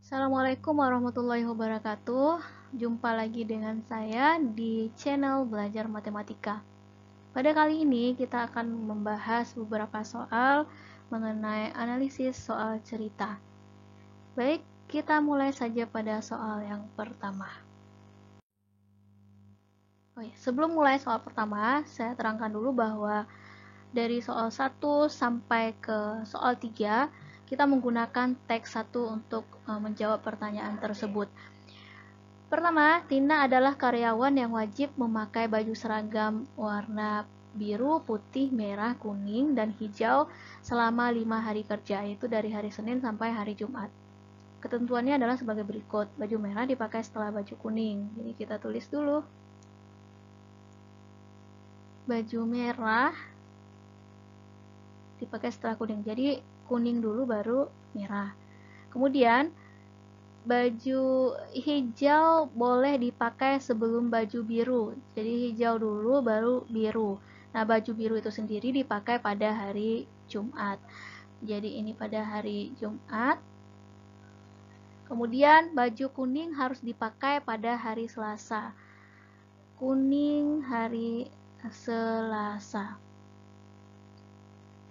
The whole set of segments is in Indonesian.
Assalamualaikum warahmatullahi wabarakatuh. Jumpa lagi dengan saya di channel Belajar Matematika. Pada kali ini kita akan membahas beberapa soal mengenai analisis soal cerita. Baik, kita mulai saja pada soal yang pertama. Sebelum mulai soal pertama, saya terangkan dulu bahwa dari soal 1 sampai ke soal 3, kita menggunakan teks 1 untuk menjawab pertanyaan tersebut. Pertama, Tina adalah karyawan yang wajib memakai baju seragam warna biru, putih, merah, kuning, dan hijau selama 5 hari kerja, yaitu dari hari Senin sampai hari Jumat. Ketentuannya adalah sebagai berikut. Baju merah dipakai setelah baju kuning. Jadi kita tulis dulu. Baju merah dipakai setelah kuning. Jadi kuning dulu baru merah. Kemudian baju hijau boleh dipakai sebelum baju biru. Jadi hijau dulu baru biru. Nah, baju biru itu sendiri dipakai pada hari Jumat. Jadi ini pada hari Jumat. Kemudian baju kuning harus dipakai pada hari Selasa. Kuning hari Selasa.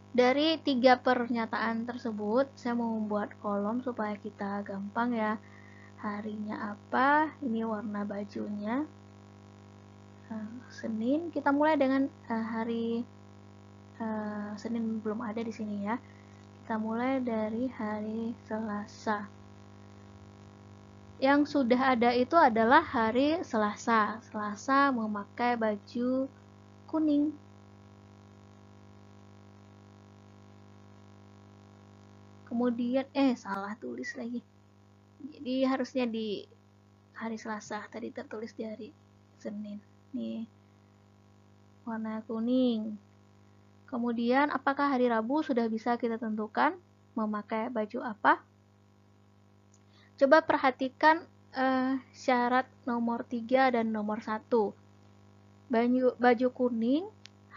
Dari 3 pernyataan tersebut, saya mau membuat kolom supaya kita gampang ya. Harinya apa? Ini warna bajunya. Senin. Kita mulai dengan hari Senin belum ada di sini ya. Kita mulai dari hari Selasa. Yang sudah ada itu adalah hari Selasa. Selasa memakai baju kuning. Kemudian salah tulis lagi. Jadi harusnya di hari Selasa, tadi tertulis di hari Senin. Nih, warna kuning. Kemudian apakah hari Rabu sudah bisa kita tentukan memakai baju apa? Coba perhatikan syarat nomor 3 dan nomor 1. Baju kuning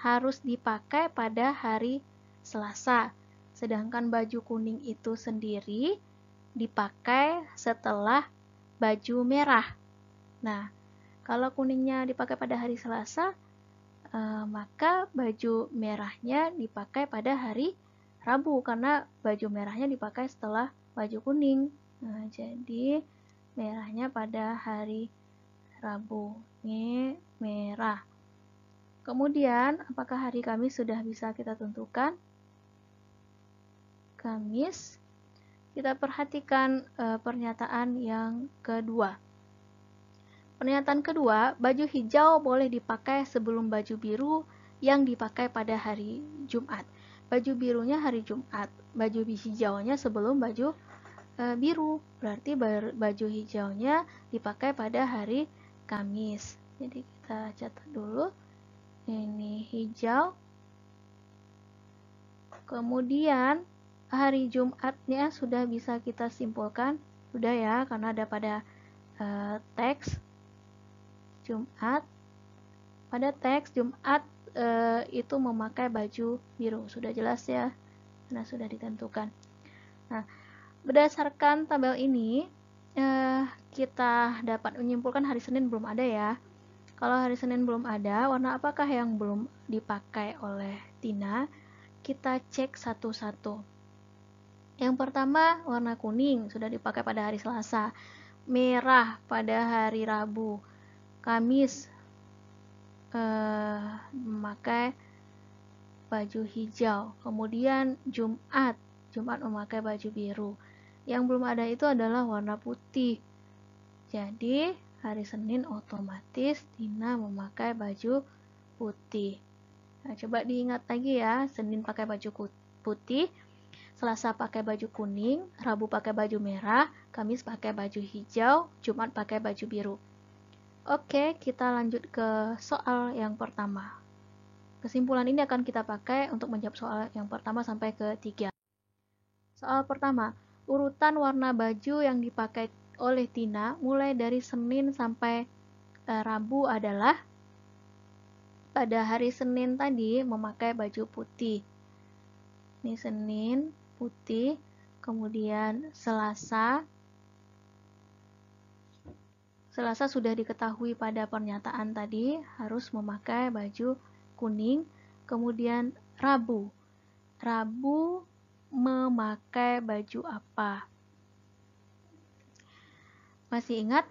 harus dipakai pada hari Selasa. Sedangkan baju kuning itu sendiri dipakai setelah baju merah. Nah, kalau kuningnya dipakai pada hari Selasa, maka baju merahnya dipakai pada hari Rabu, karena baju merahnya dipakai setelah baju kuning. Nah, jadi merahnya pada hari Rabu. Ini merah. Kemudian, apakah hari Kamis sudah bisa kita tentukan? Kamis. Kita perhatikan pernyataan yang kedua. Pernyataan kedua, baju hijau boleh dipakai sebelum baju biru yang dipakai pada hari Jumat. Baju birunya hari Jumat, baju hijaunya sebelum baju biru. Berarti baju hijaunya dipakai pada hari Kamis. Jadi kita catat dulu. Ini hijau. Kemudian hari Jumatnya sudah bisa kita simpulkan. Sudah ya, karena ada pada teks Jumat. Pada teks Jumat itu memakai baju biru. Sudah jelas ya, karena sudah ditentukan. Nah, berdasarkan tabel ini kita dapat menyimpulkan hari Senin belum ada ya. Kalau hari Senin belum ada, warna apakah yang belum dipakai oleh Tina? Kita cek satu-satu. Yang pertama, warna kuning sudah dipakai pada hari Selasa. Merah pada hari Rabu. Kamis memakai baju hijau. Kemudian Jumat memakai baju biru. Yang belum ada itu adalah warna putih. Jadi hari Senin otomatis Tina memakai baju putih. Nah, coba diingat lagi ya, Senin pakai baju putih, Selasa pakai baju kuning, Rabu pakai baju merah, Kamis pakai baju hijau, Jumat pakai baju biru. Oke, kita lanjut ke soal yang pertama. Kesimpulan ini akan kita pakai untuk menjawab soal yang pertama sampai ke 3. Soal pertama, urutan warna baju yang dipakai oleh Tina mulai dari Senin sampai Rabu adalah pada hari Senin tadi memakai baju putih. Ini Senin putih, kemudian Selasa Selasa sudah diketahui pada pernyataan tadi harus memakai baju kuning. Kemudian Rabu. Rabu memakai baju apa? Masih ingat?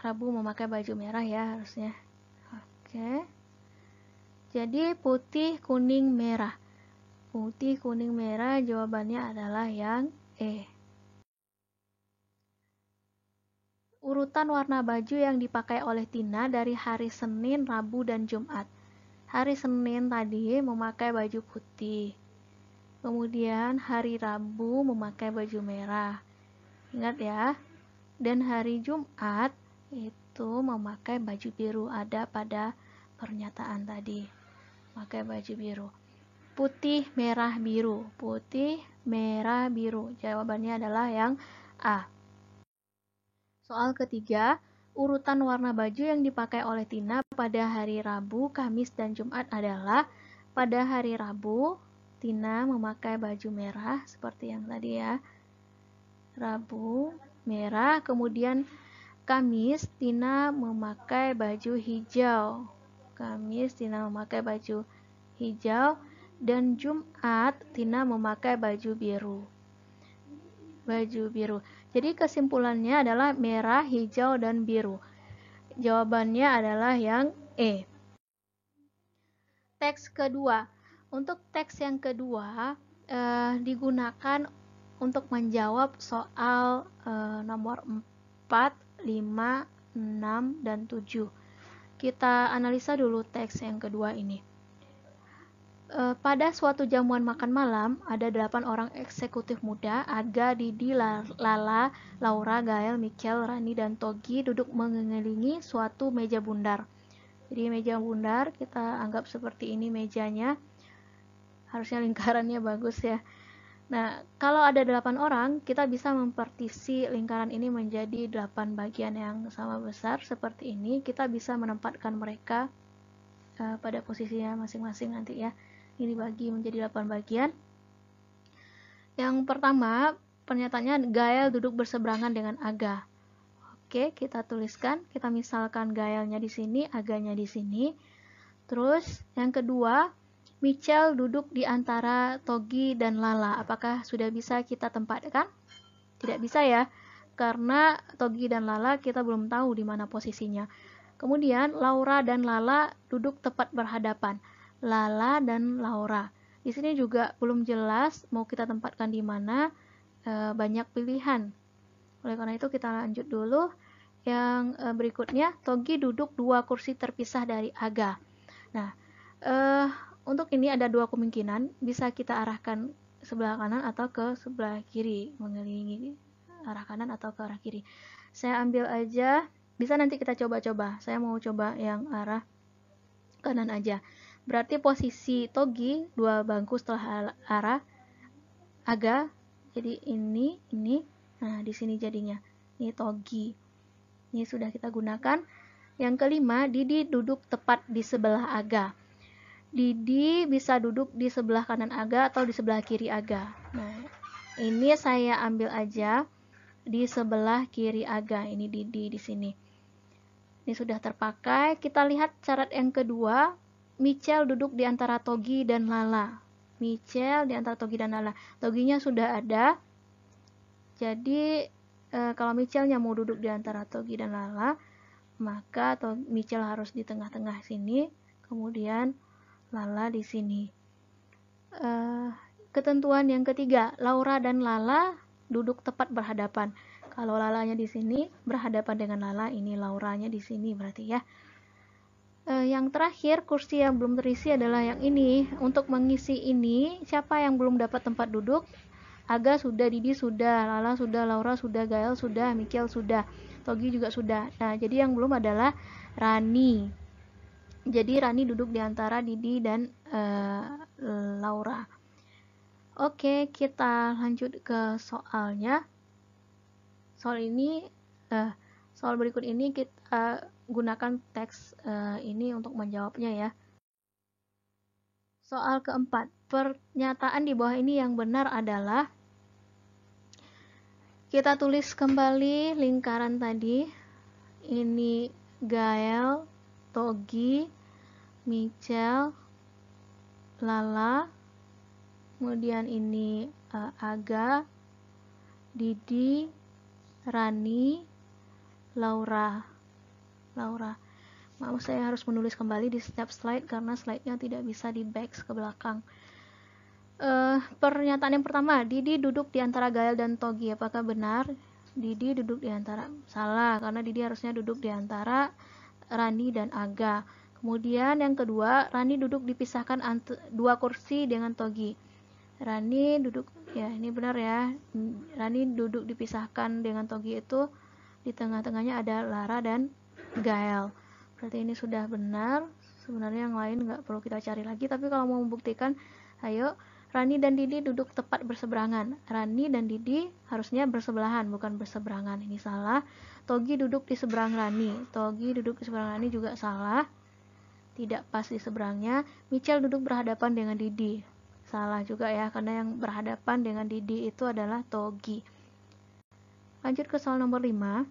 Rabu memakai baju merah ya harusnya. Oke. Jadi putih, kuning, merah. Putih, kuning, merah, jawabannya adalah yang E. Urutan warna baju yang dipakai oleh Tina dari hari Senin, Rabu, dan Jumat. Hari Senin tadi memakai baju putih. Kemudian hari Rabu memakai baju merah. Ingat ya. Dan hari Jumat itu memakai baju biru, ada pada pernyataan tadi. Pakai baju biru. Putih, merah, biru. Putih, merah, biru. Jawabannya adalah yang A. Soal ketiga, urutan warna baju yang dipakai oleh Tina pada hari Rabu, Kamis, dan Jumat adalah pada hari Rabu, Tina memakai baju merah seperti yang tadi ya. Rabu, merah. Kemudian Kamis, Tina memakai baju hijau. Kamis, Tina memakai baju hijau. Dan Jumat, Tina memakai baju biru. Baju biru. Jadi kesimpulannya adalah merah, hijau, dan biru. Jawabannya adalah yang E. Teks kedua. Untuk teks yang kedua digunakan untuk menjawab soal nomor 4, 5, 6, dan 7. Kita analisa dulu teks yang kedua ini. Pada suatu jamuan makan malam, ada 8 orang eksekutif muda, Aga, Didi, Lala, Laura, Gael, Michel, Rani, dan Togi duduk mengelilingi suatu meja bundar. Jadi meja bundar kita anggap seperti ini mejanya. Harusnya lingkarannya bagus ya. Nah, kalau ada 8 orang, kita bisa mempartisi lingkaran ini menjadi 8 bagian yang sama besar seperti ini. Kita bisa menempatkan mereka pada posisinya masing-masing nanti ya. Ini dibagi menjadi 8 bagian. Yang pertama, pernyataannya Gael duduk berseberangan dengan Aga. Oke, kita tuliskan, kita misalkan Gaelnya di sini, Aganya di sini. Terus yang kedua, Michel duduk di antara Togi dan Lala. Apakah sudah bisa kita tempatkan? Tidak bisa ya, karena Togi dan Lala kita belum tahu di mana posisinya. Kemudian Laura dan Lala duduk tepat berhadapan. Lala dan Laura. Di sini juga belum jelas mau kita tempatkan di mana, banyak pilihan. Oleh karena itu kita lanjut dulu. Yang berikutnya, Togi duduk 2 kursi terpisah dari Aga. Nah, untuk ini ada 2 kemungkinan, bisa kita arahkan sebelah kanan atau ke sebelah kiri, mengelilingi arah kanan atau ke arah kiri. Saya ambil aja, bisa nanti kita coba-coba. Saya mau coba yang arah kanan aja. Berarti posisi Togi 2 bangku setelah arah Aga. Jadi ini. Nah, di sini jadinya. Ini Togi. Ini sudah kita gunakan. Yang kelima, Didi duduk tepat di sebelah Aga. Didi bisa duduk di sebelah kanan Aga atau di sebelah kiri Aga. Nah, ini saya ambil aja di sebelah kiri Aga. Ini Didi di sini. Ini sudah terpakai. Kita lihat syarat yang kedua. Michel duduk di antara Togi dan Lala. Michel di antara Togi dan Lala. Toginya sudah ada. Jadi kalau Michelnya mau duduk di antara Togi dan Lala, maka Michel harus di tengah-tengah sini. Kemudian Lala di sini. Ketentuan yang ketiga, Laura dan Lala duduk tepat berhadapan. Kalau Lalanya di sini berhadapan dengan Lala, ini Lauranya di sini berarti ya. Yang terakhir, kursi yang belum terisi adalah yang ini. Untuk mengisi ini, siapa yang belum dapat tempat duduk? Aga sudah, Didi sudah, Lala sudah, Laura sudah, Gael sudah, Michel sudah, Togi juga sudah. Nah, jadi yang belum adalah Rani. Jadi Rani duduk di antara Didi dan Laura. Oke, kita lanjut ke soalnya. Soal berikut ini kita gunakan teks ini untuk menjawabnya ya. Soal keempat, pernyataan di bawah ini yang benar adalah, kita tulis kembali lingkaran tadi. ini Gael, Togi, Michelle, Lala, kemudian ini Aga, Didi, Rani, Laura. Maaf, saya harus menulis kembali di setiap slide karena slide-nya tidak bisa di back ke belakang. Pernyataan yang pertama, Didi duduk di antara Gael dan Togi. Apakah benar? Didi duduk di antara, salah, karena Didi harusnya duduk di antara Rani dan Aga. Kemudian yang kedua, Rani duduk dipisahkan 2 kursi dengan Togi. Rani duduk, ya ini benar ya, Rani duduk dipisahkan dengan Togi itu di tengah-tengahnya ada Lara dan Gael. Berarti ini sudah benar. Sebenarnya yang lain nggak perlu kita cari lagi, tapi kalau mau membuktikan, ayo, Rani dan Didi duduk tepat berseberangan. Rani dan Didi harusnya bersebelahan, bukan berseberangan. Ini salah. Togi duduk di seberang Rani. Togi duduk di seberang Rani juga salah. Tidak pas di seberangnya. Michelle duduk berhadapan dengan Didi. Salah juga ya, karena yang berhadapan dengan Didi itu adalah Togi. Lanjut ke soal nomor 5.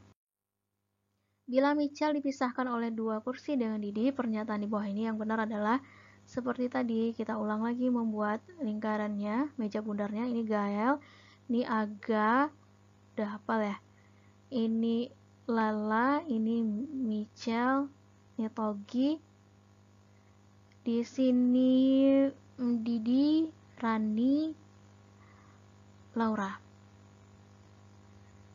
Bila Michelle dipisahkan oleh 2 kursi dengan Didi, pernyataan di bawah ini yang benar adalah seperti tadi. Kita ulang lagi membuat lingkarannya, meja bundarnya. Ini Gael, ini Aga, udah hafal ya. Ini Lala, ini Michelle, ini Togi. Di sini Didi, Rani, Laura.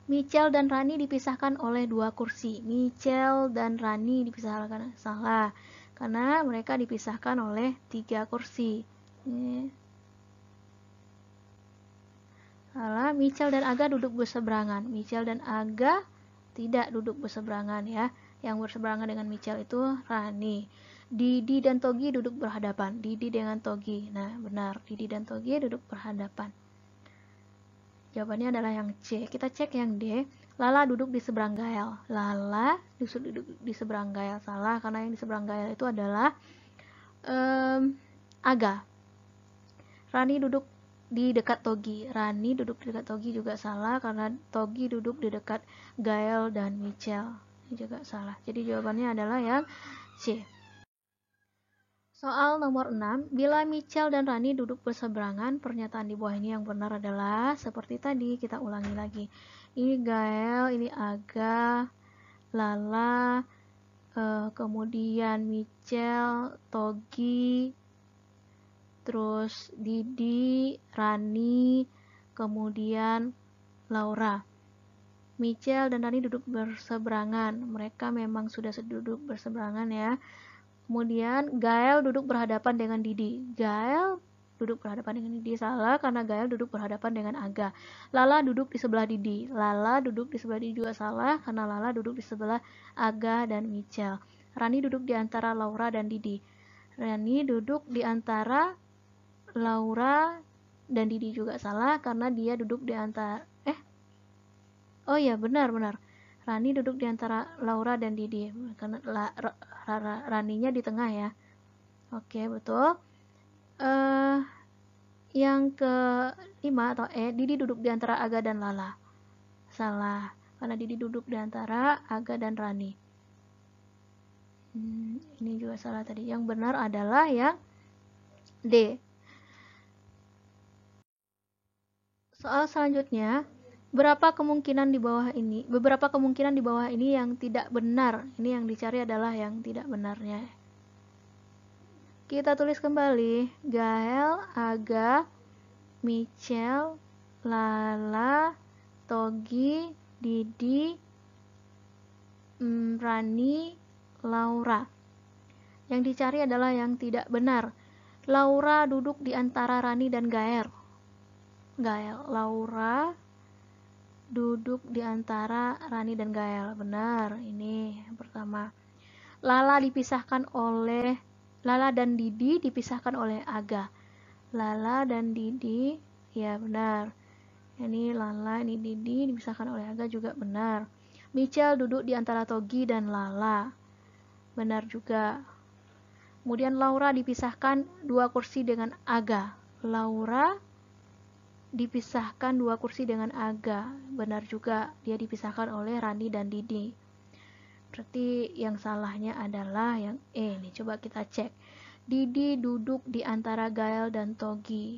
Michelle dan Rani dipisahkan oleh 2 kursi. Michelle dan Rani dipisahkan, salah, karena mereka dipisahkan oleh 3 kursi. Salah, Michelle dan Aga duduk berseberangan. Michelle dan Aga tidak duduk berseberangan ya. Yang berseberangan dengan Michelle itu Rani. Didi dan Togi duduk berhadapan. Didi dengan Togi. Nah, benar. Didi dan Togi duduk berhadapan. Jawabannya adalah yang C. Kita cek yang D. Lala duduk di seberang Gael. Lala duduk di seberang Gael. Salah, karena yang di seberang Gael itu adalah Aga. Rani duduk di dekat Togi. Rani duduk di dekat Togi juga salah, karena Togi duduk di dekat Gael dan Michelle. Ini juga salah. Jadi jawabannya adalah yang C. Soal nomor 6, bila Michelle dan Rani duduk berseberangan, pernyataan di bawah ini yang benar adalah seperti tadi. Kita ulangi lagi. Ini Gael, ini Aga, Lala, kemudian Michelle, Togi, terus Didi, Rani, kemudian Laura. Michelle dan Rani duduk berseberangan. Mereka memang sudah duduk berseberangan ya. Kemudian Gael duduk berhadapan dengan Didi. Gael duduk berhadapan dengan Didi, salah, karena Gael duduk berhadapan dengan Aga. Lala duduk di sebelah Didi. Lala duduk di sebelah Didi juga salah, karena Lala duduk di sebelah Aga dan Michelle. Rani duduk di antara Laura dan Didi. Rani duduk di antara Laura dan Didi juga salah, karena dia duduk di antara oh ya, benar. Rani duduk di antara Laura dan Didi, karena Raninya di tengah ya. Oke, betul. Yang ke-5 atau E, Didi duduk di antara Aga dan Lala. Salah, karena Didi duduk di antara Aga dan Rani. Ini juga salah tadi. Yang benar adalah yang D. Soal selanjutnya, beberapa kemungkinan di bawah ini yang tidak benar. Ini yang dicari adalah yang tidak benarnya. Kita tulis kembali. Gael, Aga, Michelle, Lala, Togi, Didi, Rani, Laura. Yang dicari adalah yang tidak benar. Laura duduk di antara Rani dan Gael. Laura duduk di antara Rani dan Gael. Benar, ini yang pertama. Lala dan Didi dipisahkan oleh Aga. Lala dan Didi, ya benar. Ini Lala, ini Didi dipisahkan oleh Aga juga benar. Michelle duduk di antara Togi dan Lala. Benar juga. Kemudian Laura dipisahkan 2 kursi dengan Aga. Laura dipisahkan 2 kursi dengan Aga. Benar juga, dia dipisahkan oleh Rani dan Didi. Berarti yang salahnya adalah yang E nih. Coba kita cek. Didi duduk di antara Gael dan Togi.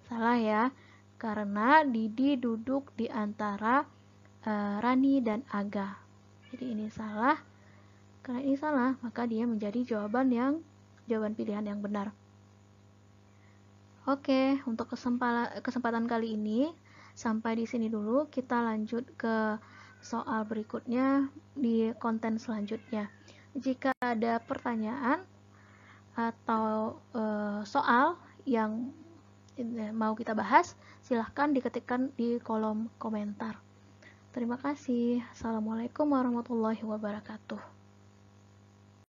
Salah ya, karena Didi duduk di antara Rani dan Aga. Jadi ini salah. Karena ini salah, maka dia menjadi jawaban pilihan yang benar. Oke, untuk kesempatan kali ini sampai di sini dulu. Kita lanjut ke soal berikutnya di konten selanjutnya. Jika ada pertanyaan atau soal yang mau kita bahas, silahkan diketikkan di kolom komentar. Terima kasih. Assalamualaikum warahmatullahi wabarakatuh.